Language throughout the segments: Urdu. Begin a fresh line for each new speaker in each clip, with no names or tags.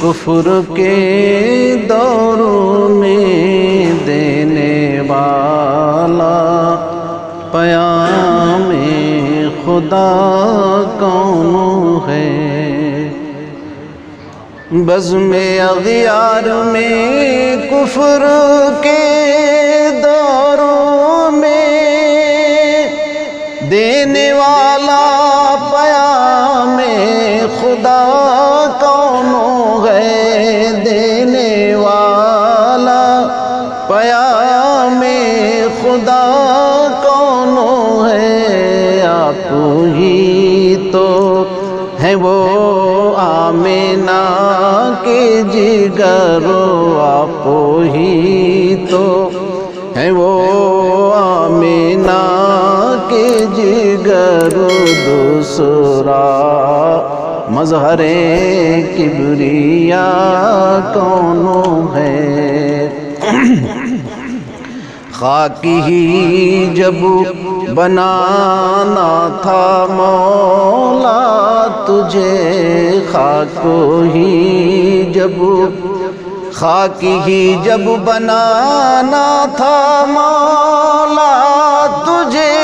کفر کے دور میں دینے والا پیام خدا کون ہے؟ بزم اغیار میں کفر کے دور میں دینے والا پیام خدا کون ہے؟ دینے والا پیام خدا کون ہے؟ آپ ہی تو ہیں وہ آمینہ کے جگر، آپ ہی تو ہیں وہ آمینہ کے جگر، دوسرا مظہر کبریاء کون ہے؟ خاک ہی جب بنانا تھا مولا تجھے، خاک ہی جب بنانا تھا مولا تجھے،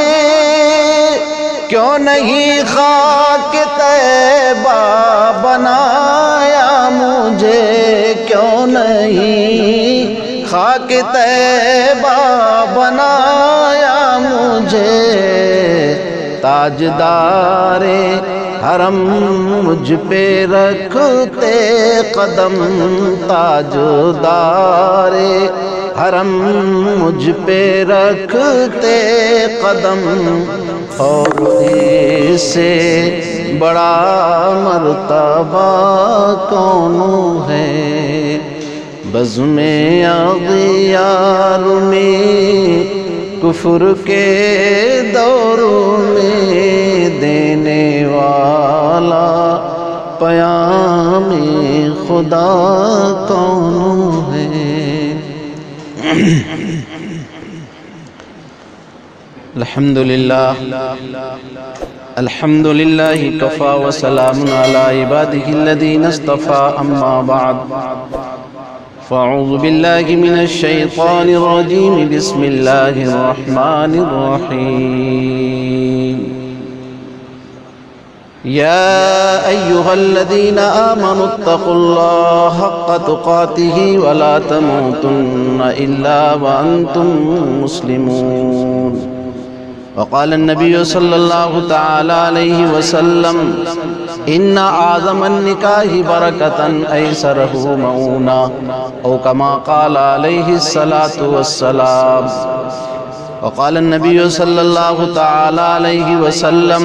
کیوں نہیں خاک طیبہ بنایا مجھے؟ کیوں نہیں خاک طیبہ بنایا مجھے؟ تاجدار حرم مجھ پہ رکھتے قدم، تاجدار حرم مجھ پہ رکھتے قدم، اور اس سے بڑا مرتبہ کون ہے؟ بزم اغیار میں کفر کے دور میں دینے والا پیام خدا کون ہے؟ الحمدللہ کفا وسلام علی عبادہ الذین اصطفى، اما بعد فاعوذ باللہ من الشیطان الرجیم، بسم اللہ الرحمن الرحیم۔ یا ایہا الذین آمنوا اتقوا اللہ حق تقاتہ ولا تموتن الا وانتم مسلمون۔ وقال النبی صلی اللہ تعالی علیہ وسلم، ان اعظم النکاح برکتا ایسرہ مؤونہ، او کما قال علیہ الصلاة والسلام۔ وقال النبی صلی اللہ تعالی علیہ وسلم،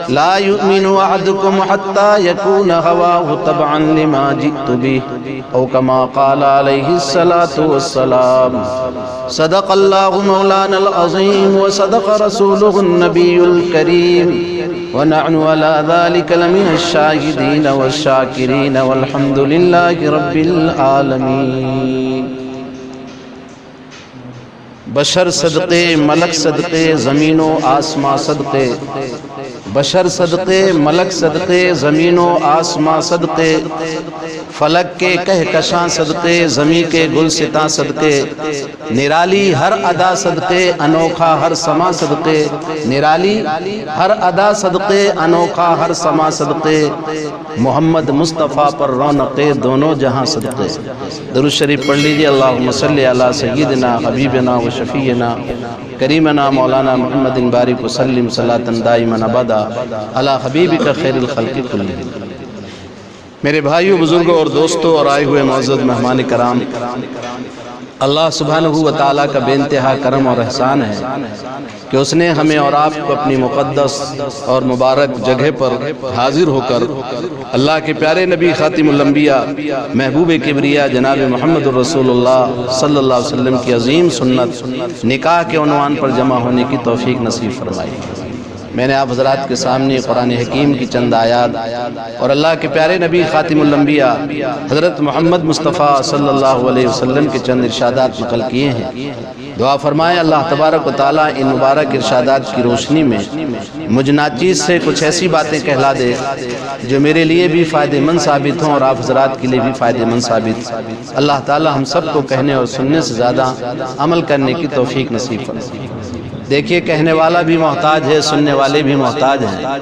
لا یؤمن احدکم حتی یکون ہواہ تبعا لما جئت بہ، او کما قال علیہ الصلاة والسلام۔ صدق اللہ مولانا العظیم وصدق رسولہ النبی الکریم، ونحن على ذلك لمن الشاہدین والشاکرین والحمد للہ رب العالمین۔ بشر صدقے، ملک صدقے، زمین و آسمان صدقے، بشر صدقے، ملک صدقے، زمین و آسمان صدقے، فلک کے کہکشاں صدقے، زمین کے گلستاں صدقے، نرالی ہر ادا صدقے، انوکھا ہر سما صدقے، نرالی ہر ادا صدقے، انوکھا ہر سما صدقے، محمد مصطفیٰ پر رونق دونوں جہاں صدقے۔ درود شریف پڑھ لیجئے۔ اللہم صلی علی سیدنا حبیبنا و شفیعنا کریمنا مولانا محمد بارک وسلم صلاۃ دائما ابدا علی حبیبک خیر الخلق کلہم۔ میرے بھائیوں، بزرگوں اور دوستوں اور آئے ہوئے معزز مہمان کرام، اللہ سبحانہ و تعالیٰ کا بے انتہا کرم اور احسان ہے کہ اس نے ہمیں اور آپ کو اپنی مقدس اور مبارک جگہ پر حاضر ہو کر اللہ کے پیارے نبی خاتم الانبیاء محبوب کبریاء جناب محمد الرسول اللہ صلی اللہ علیہ وسلم کی عظیم سنت نکاح کے عنوان پر جمع ہونے کی توفیق نصیب فرمائی۔ میں نے آپ حضرات کے سامنے قرآن حکیم کی چند آیات اور اللہ کے پیارے نبی خاتم الانبیاء حضرت محمد مصطفیٰ صلی اللہ علیہ وسلم کے چند ارشادات نقل کیے ہیں۔ دعا فرمائیں اللہ تبارک و تعالیٰ ان مبارک ارشادات کی روشنی میں مجھ ناچیز سے کچھ ایسی باتیں کہلا دے جو میرے لیے بھی فائدہ مند ثابت ہوں اور آپ حضرات کے لیے بھی فائدہ مند ثابت۔ اللہ تعالیٰ ہم سب کو کہنے اور سننے سے زیادہ عمل کرنے کی توفیق نصیب فرمائے۔ دیکھیے کہنے والا بھی محتاج ہے، سننے والے بھی محتاج ہیں۔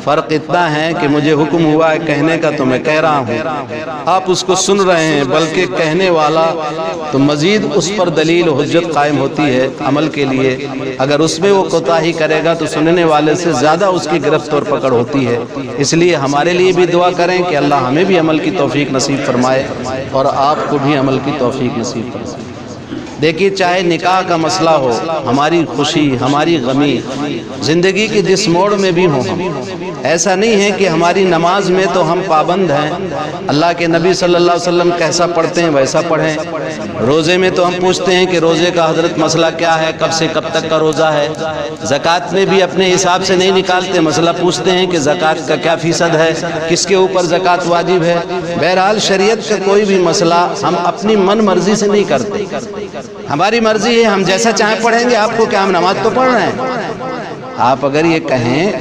فرق اتنا ہے کہ مجھے حکم ہوا ہے کہنے کا تو میں کہہ رہا ہوں، آپ اس کو سن رہے ہیں، بلکہ کہنے والا تو مزید اس پر دلیل و حجت قائم ہوتی ہے عمل کے لیے۔ اگر اس میں وہ کوتاہی کرے گا تو سننے والے سے زیادہ اس کی گرفت اور پکڑ ہوتی ہے۔ اس لیے ہمارے لیے بھی دعا کریں کہ اللہ ہمیں بھی عمل کی توفیق نصیب فرمائے اور آپ کو بھی عمل کی توفیق نصیب فرمائے۔ دیکھیے چاہے نکاح کا مسئلہ ہو، ہماری خوشی، ہماری غمی، زندگی کے جس موڑ میں بھی ہوں، ایسا نہیں ہے کہ ہماری نماز میں تو ہم پابند ہیں، اللہ کے نبی صلی اللہ علیہ وسلم کیسا پڑھتے ہیں ویسا پڑھیں۔ روزے میں تو ہم پوچھتے ہیں کہ روزے کا حضرت مسئلہ کیا ہے، کب سے کب تک کا روزہ ہے۔ زکوٰۃ میں بھی اپنے حساب سے نہیں نکالتے، مسئلہ پوچھتے ہیں کہ زکوٰۃ کا کیا فیصد ہے، کس کے اوپر زکوٰۃ واجب ہے۔ بہرحال شریعت کا کوئی بھی مسئلہ ہم اپنی من مرضی سے نہیں کرتے، ہماری مرضی ہے، ہم جیسا چاہیں پڑھیں گے۔ آپ کو کیا ہم نماز تو پڑھ رہے ہیں؟ آپ اگر یہ کہیں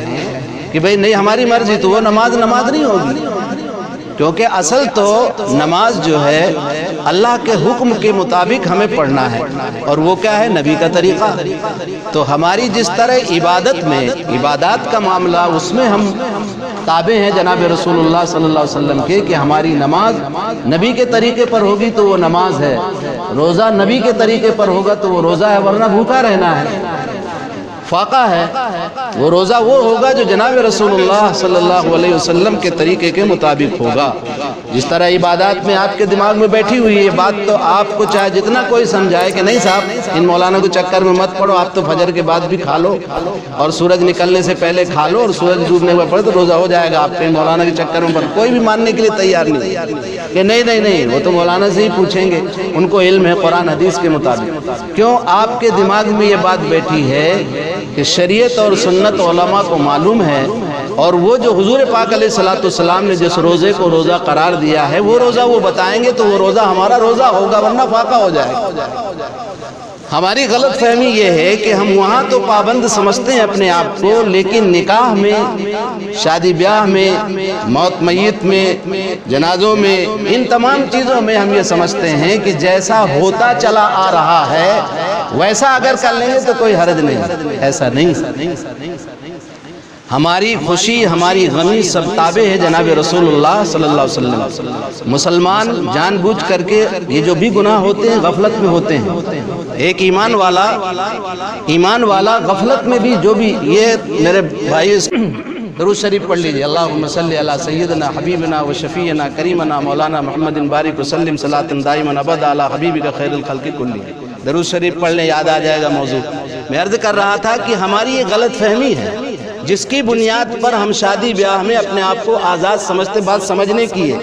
کہ بھئی نہیں ہماری مرضی، تو وہ نماز نہیں ہوگی، کیونکہ اصل تو نماز جو ہے اللہ کے حکم کے مطابق ہمیں پڑھنا ہے، اور وہ کیا ہے نبی کا طریقہ۔ تو ہماری جس طرح عبادت میں عبادات کا معاملہ، اس میں ہم تابع ہیں جناب رسول اللہ صلی اللہ علیہ وسلم کے، کہ ہماری نماز نبی کے طریقے پر ہوگی تو وہ نماز ہے، روزہ نبی کے طریقے پر ہوگا تو وہ روزہ ہے، ورنہ بھوکا رہنا ہے، فاقہ ہے۔ وہ روزہ وہ ہوگا جو جناب رسول اللہ صلی اللہ علیہ وسلم کے طریقے کے مطابق ہوگا۔ جس طرح عبادات میں آپ کے دماغ میں بیٹھی ہوئی ہے بات، تو آپ کو چاہے جتنا کوئی سمجھائے کہ نہیں صاحب ان مولانا کو چکر میں مت پڑو، آپ تو فجر کے بعد بھی کھا لو اور سورج نکلنے سے پہلے کھا لو اور سورج ڈوبنے میں پڑے تو روزہ ہو جائے گا، آپ کے مولانا کے چکر میں پڑ، کوئی بھی ماننے کے لیے تیار نہیں کہ نہیں وہ تو مولانا سے ہی پوچھیں گے، ان کو علم ہے قرآن حدیث کے مطابق۔ کیوں آپ کے دماغ میں یہ بات بیٹھی ہے کہ شریعت اور سنت علماء کو معلوم ہے، اور وہ جو حضور پاک علیہ الصلوۃ والسلام نے جس روزے کو روزہ قرار دیا ہے وہ روزہ وہ بتائیں گے تو وہ روزہ ہمارا روزہ ہوگا، ورنہ فاقہ ہو جائے گا۔ ہماری غلط فہمی یہ ہے کہ ہم وہاں تو پابند سمجھتے ہیں اپنے آپ کو، لیکن نکاح میں، شادی بیاہ میں، موت میت میں، جنازوں میں، ان تمام چیزوں میں ہم یہ سمجھتے ہیں کہ جیسا ہوتا چلا آ رہا ہے ویسا اگر کر لیں گے تو کوئی حرج نہیں۔ ایسا نہیں، ہماری خوشی، ہماری غمی سب تابع ہے جناب رسول اللہ صلی اللہ علیہ وسلم۔ مسلمان جان بوجھ کر کے یہ جو بھی گناہ ہوتے ہیں غفلت میں ہوتے ہیں۔ ایک ایمان والا غفلت میں بھی جو بھی، یہ میرے بھائی درود شریف پڑھ لیجئے، اللہم صلی علی سیدنا حبیبنا و شفیعنا کریمنا مولانا محمد بارک وسلم صلاۃ دائما ابدا علی حبیبک خیر الخلق کلہم۔ درود شریف پڑھ لیں، یاد آ جائے گا موضوع۔ میں عرض کر رہا تھا کہ ہماری یہ غلط فہمی ہے جس کی بنیاد پر ہم شادی بیاہ میں اپنے آپ کو آزاد سمجھتے، بات سمجھنے کی ہے۔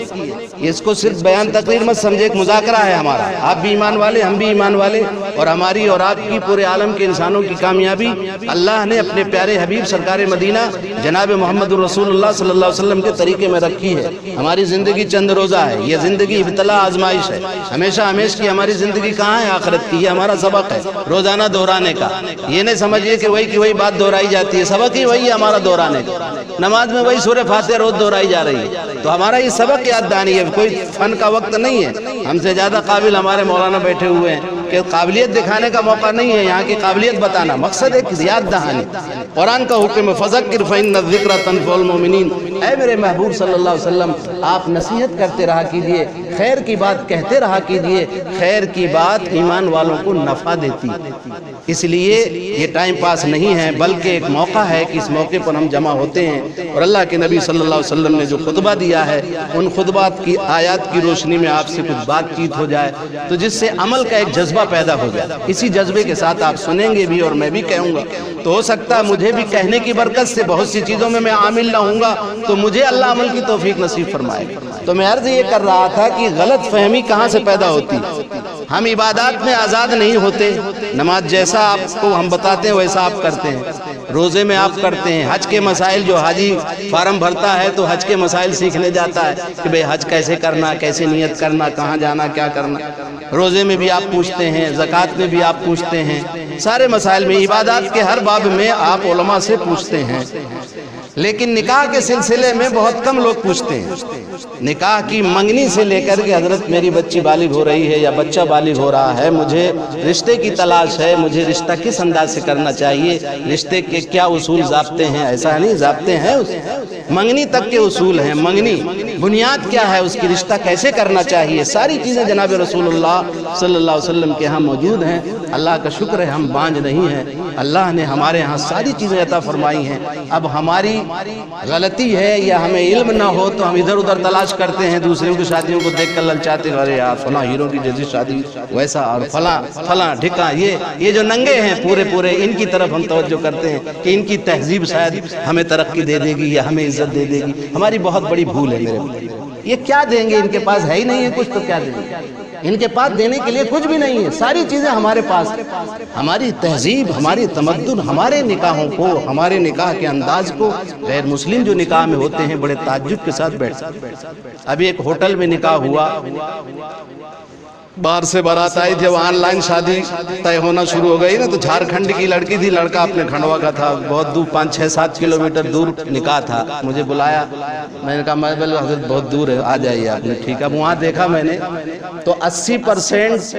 اس کو صرف بیان تقریر مت سمجھے، ایک مذاکرہ ہے ہمارا، آپ بھی ایمان والے، ہم بھی ایمان والے، اور ہماری اور آپ کی پورے عالم کے انسانوں کی کامیابی اللہ نے اپنے پیارے حبیب سرکار مدینہ جناب محمد رسول اللہ صلی اللہ علیہ وسلم کے طریقے میں رکھی ہے۔ ہماری زندگی چند روزہ ہے، یہ زندگی ابتلا آزمائش ہے، ہمیشہ ہمیش کی ہماری زندگی کہاں ہے؟ آخرت کی۔ یہ ہمارا سبق ہے روزانہ دہرانے کا، یہ نہیں سمجھیے کہ وہی کی وہی بات دہرائی جاتی ہے، سبق ہی وہی ہمارا دہرانے کا۔ نماز میں وہی سورہ فاتحہ روز دہرائی جا رہی ہے، تو ہمارا یہ سبق یاد دہانی ہے، کوئی فن کا وقت نہیں ہے۔ ہم سے زیادہ قابل ہمارے مولانا بیٹھے ہوئے ہیں کہ قابلیت دکھانے کا موقع نہیں ہے، یہاں کی قابلیت بتانا، مقصد ایک یاد دہانی۔ قرآن کا حکم فذکر فإن الذکر تنفع المؤمنین، اے میرے محبوب صلی اللہ علیہ وسلم آپ نصیحت کرتے رہا کیجئے، خیر کی بات کہتے رہا کیجئے، خیر کی بات ایمان والوں کو نفع دیتی۔ اس لیے یہ ٹائم پاس نہیں ہے بلکہ ایک موقع ہے کہ اس موقع پر ہم جمع ہوتے ہیں، اور اللہ کے نبی صلی اللہ علیہ وسلم نے جو خطبہ دیا ہے ان خطبات کی آیات کی روشنی میں آپ سے کچھ بات چیت ہو جائے تو جس سے عمل کا ایک جذبہ پیدا ہو جائے۔ اسی جذبے کے ساتھ آپ سنیں گے بھی اور میں بھی کہوں گا، تو ہو سکتا ہے مجھے بھی کہنے کی برکت سے بہت سی چیزوں میں عامل نہ ہوں گا تو مجھے اللہ عمل کی توفیق نصیب فرمائے۔ تو میں عرض یہ کر رہا تھا کہ غلط فہمی کہاں سے پیدا ہوتی، ہم عبادات میں آزاد نہیں ہوتے، نماز جیسا آپ کو ہم بتاتے ہیں ویسا آپ کرتے ہیں،
روزے میں آپ کرتے ہیں، حج کے مسائل جو حاجی فارم بھرتا ہے تو حج کے مسائل سیکھنے جاتا ہے کہ بھئی حج کیسے کرنا، کیسے نیت کرنا، کہاں جانا، کیا کرنا، روزے میں بھی آپ پوچھتے ہیں، زکوٰۃ میں بھی آپ پوچھتے ہیں، سارے مسائل میں، عبادات کے ہر باب میں آپ علماء سے پوچھتے ہیں۔ لیکن نکاح کے سلسلے میں بہت کم لوگ پوچھتے ہیں۔ نکاح کی منگنی سے لے کر کے حضرت میری بچی بالغ ہو رہی ہے یا بچہ بالغ ہو رہا ہے، مجھے رشتے کی تلاش ہے، مجھے رشتہ کس انداز سے کرنا چاہیے، رشتے کے کیا اصول ضابطے ہیں، ایسا نہیں، ضابطے ہیں، منگنی تک کے اصول ہیں، منگنی بنیاد کیا ہے اس کی، رشتہ کیسے کرنا چاہیے، ساری چیزیں جناب رسول اللہ صلی اللہ علیہ وسلم کے ہاں موجود ہیں۔ اللہ کا شکر ہے ہم بانج نہیں ہیں، اللہ نے ہمارے ہاں ساری چیزیں عطا فرمائی ہیں۔ اب ہماری غلطی ہے یا ہمیں علم نہ ہو تو ہم ادھر ادھر تلاش کرتے ہیں، دوسروں کی شادیوں کو دیکھ کر للچاتے ہیں، ارے یار فلاں ہیرو کی جیسی شادی ویسا، اور فلاں ڈھکا، یہ جو ننگے ہیں پورے ان کی طرف ہم توجہ کرتے ہیں کہ ان کی تہذیب شاید ہمیں ترقی دے دے گی یا ہمیں عزت دے دے گی۔ ہماری بہت بڑی بھول ہے میرے، یہ کیا دیں گے، ان کے پاس ہے ہی نہیں ہے کچھ تو کیا دیں گے، ان کے پاس دینے کے لیے کچھ بھی نہیں ہے، ساری چیزیں ہمارے پاس، ہماری تہذیب، ہماری تمدن، ہمارے نکاحوں کو، ہمارے نکاح کے انداز کو غیر مسلم جو نکاح میں ہوتے ہیں بڑے تعجب کے ساتھ بیٹھتے ہیں۔ ابھی ایک ہوٹل میں نکاح ہوا، باہر سے بارات آئی، جب آن لائن شادی طے ہونا شروع ہو گئی نا تو جھارکھنڈ کی لڑکی تھی، لڑکا اپنے کھنڈوا کا تھا، بہت دور 5-6-7 کلومیٹر دور نکاح تھا۔ مجھے بلایا، میں نے کہا میں بولے حضرت بہت دور ہے، آ جائیے آپ نے، ٹھیک ہے۔ وہاں دیکھا میں نے تو 80%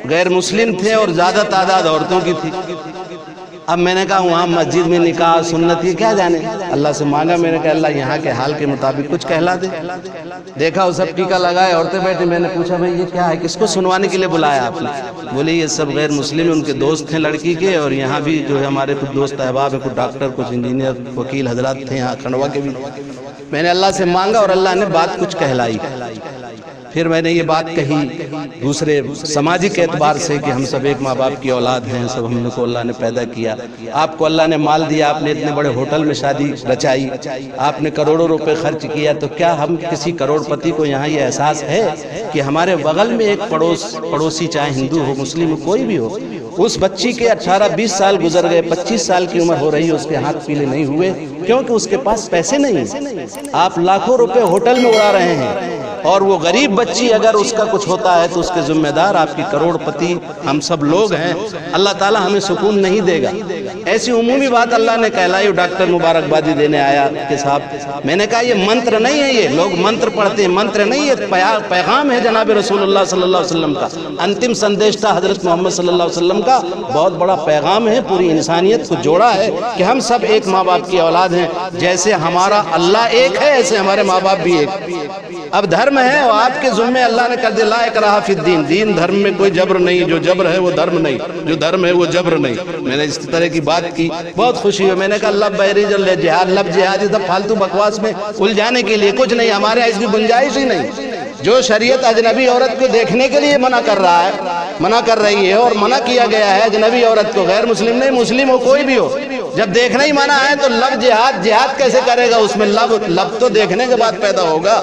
غیر مسلم تھے اور زیادہ تعداد عورتوں کی تھی۔ اب میں نے کہا وہاں مسجد میں نکاح سنت یہ کیا جانے، اللہ سے مانگا، میں نے کہا اللہ یہاں کے حال کے مطابق کچھ کہلا دے۔ دیکھا وہ سب ٹیکا لگائے، عورتیں بیٹھے، میں نے پوچھا بھائی یہ کیا ہے، کس کو سنوانے کے لیے بلایا آپ نے؟ بولے یہ سب غیر مسلم، ان کے دوست ہیں لڑکی کے، اور یہاں بھی جو ہے ہمارے کچھ دوست احباب ہیں، کچھ ڈاکٹر، کچھ انجینئر، وکیل حضرات تھے یہاں کھنڈوا کے بھی۔ میں نے اللہ سے مانگا اور اللہ نے بات کچھ کہلائی۔ پھر میں نے یہ بات کہی دوسرے سماجی کے اعتبار سے کہ ہم سب ایک ماں باپ کی اولاد ہیں، سب ہم لوگ کو اللہ نے پیدا کیا، آپ کو اللہ نے مال دیا، آپ نے اتنے بڑے ہوٹل میں شادی رچائی، آپ نے کروڑوں روپے خرچ کیا، تو کیا ہم کسی کروڑ پتی کو یہاں یہ احساس ہے کہ ہمارے بغل میں ایک پڑوسی، چاہے ہندو ہو، مسلم ہو، کوئی بھی ہو، اس بچی کے 18-20 سال گزر گئے، 25 سال کی عمر ہو رہی ہے، اس کے ہاتھ پیلے نہیں ہوئے کیونکہ اس کے پاس پیسے نہیں ہیں، آپ لاکھوں روپے ہوٹل میں اڑا رہے ہیں، اور وہ غریب بچی اگر اس کا کچھ ہوتا ہے تو اس کے ذمہ دار آپ کی کروڑ پتی ہم سب لوگ ہیں، اللہ تعالیٰ ہمیں سکون نہیں دے گا۔ ایسی عمومی بات اللہ نے کہلائی، ڈاکٹر مبارکبادی دینے آیا کہ صاحب، میں نے کہا یہ منتر نہیں ہے، یہ لوگ منتر پڑھتے ہیں، منتر نہیں، یہ پیغام ہے جناب رسول اللہ صلی اللہ علیہ وسلم کا، انتم سندیش تھا حضرت محمد صلی اللہ علیہ وسلم کا، بہت بڑا پیغام ہے، پوری انسانیت کو جوڑا ہے کہ ہم سب ایک ماں باپ کی اولاد ہیں، جیسے ہمارا اللہ ایک ہے ایسے ہمارے ماں باپ بھی ایک۔ اب دھرم ہے اور آپ کے ذمہ اللہ نے کر دیا لا اکراہ فی الدین، دین دھرم میں کوئی جبر نہیں، جو جبر ہے وہ دھرم نہیں، جو دھرم ہے وہ جبر نہیں۔ میں نے اس طرح کی بات کی، بہت خوشی ہوئی، میں نے کہا لب بحریج جہاد، لب جہاد، یہ سب فالتو بکواس میں الجھانے کے لیے کچھ نہیں، ہمارے یہاں اس کی گنجائش ہی نہیں۔ جو شریعت اجنبی عورت کو دیکھنے کے لیے منع کر رہا ہے، منع کر رہی ہے، اور منع کیا گیا ہے اجنبی عورت کو، غیر مسلم نہیں، مسلم ہو کوئی بھی ہو، جب دیکھنا ہی منع ہے تو لب جہاد، جہاد کیسے کرے گا اس میں؟ لب تو دیکھنے کے بعد پیدا ہوگا،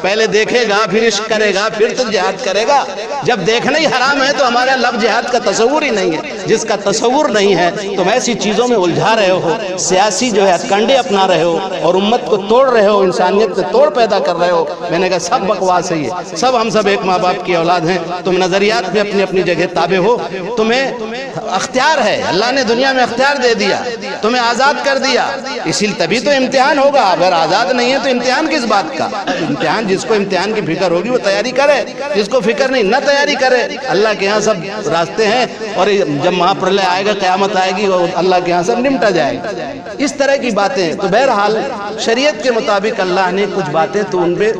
پہلے دیکھے گا پھر عشق کرے گا پھر تو جہاد کرے گا۔ جب دیکھنا ہی حرام ہے تو ہمارے لب جہاد کا تصور ہی نہیں ہے، جس کا تصور نہیں ہے تم ایسی چیزوں میں الجھا رہے ہو، سیاسی جو ہے کنڈے اپنا رہے ہو اور امت کو توڑ رہے ہو، انسانیت سے توڑ پیدا کر رہے ہو۔ میں نے کہا سب بکواس ہے، یہ سب ہم سب ایک ماں باپ کی اولاد ہیں، تم نظریات میں اپنی اپنی جگہ تابع ہو، تمہیں اختیار ہے، اللہ نے دنیا میں اختیار دے دیا، تمہیں آزاد کر دیا، اسی لیے تبھی تو امتحان ہوگا، اگر آزاد نہیں ہے تو امتحان کس بات کا؟ امتحان جس کو امتحان کی فکر ہوگی وہ تیاری کرے، جس کو فکر نہیں نہ تیاری کرے۔ اللہ کے ہاں سب راستے ہیں، اور جب مہاپرلے آئے گا، قیامت آئے گی، اور اللہ کے ہاں سب نمٹا جائے گا۔ اس طرح کی باتیں تو بہرحال شریعت کے مطابق اللہ نے کچھ باتیں تو ان پہ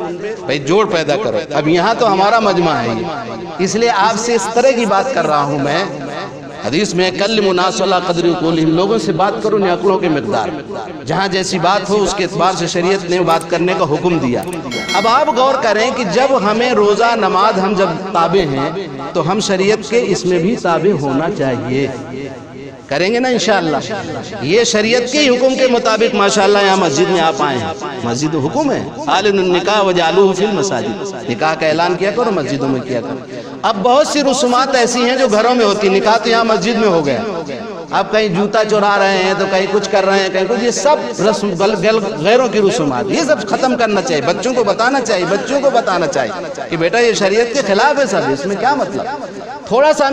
بھائی جوڑ پیدا کرو۔ اب یہاں تو ہمارا مجمع ہے یہ، اس لیے آپ سے اس طرح کی بات کر رہا ہوں میں۔ حدیث میں کلموا الناس علی قدر عقولہم، لوگوں سے بات کرو اپنی عقلوں کے مقدار، جہاں جیسی بات ہو اس کے اعتبار سے شریعت نے بات کرنے کا حکم دیا۔ اب آپ غور کریں کہ جب ہمیں روزہ نماز ہم جب تابع ہیں تو ہم شریعت کے اس میں بھی تابع ہونا چاہیے، کریں گے نا انشاءاللہ۔ یہ شریعت کے حکم کے مطابق ماشاءاللہ یہاں مسجد میں آپ آئے ہیں، مسجد حکم ہے، اعلنوا النکاح وجعلوہ فی المساجد، نکاح کا اعلان کیا کرو مسجدوں میں کیا کرو۔ اب بہت سی رسومات ایسی ہیں جو گھروں میں ہوتی، نکاح تو یہاں مسجد میں ہو گیا، آپ کہیں جوتا چورا رہے ہیں تو کہیں کچھ کر رہے ہیں کہیں کچھ، یہ سب رسم غیروں کی رسومات، یہ سب ختم کرنا چاہیے، بچوں کو بتانا چاہیے کہ بیٹا یہ شریعت کے خلاف ہے، سب اس میں کیا مطلب، تھوڑا سا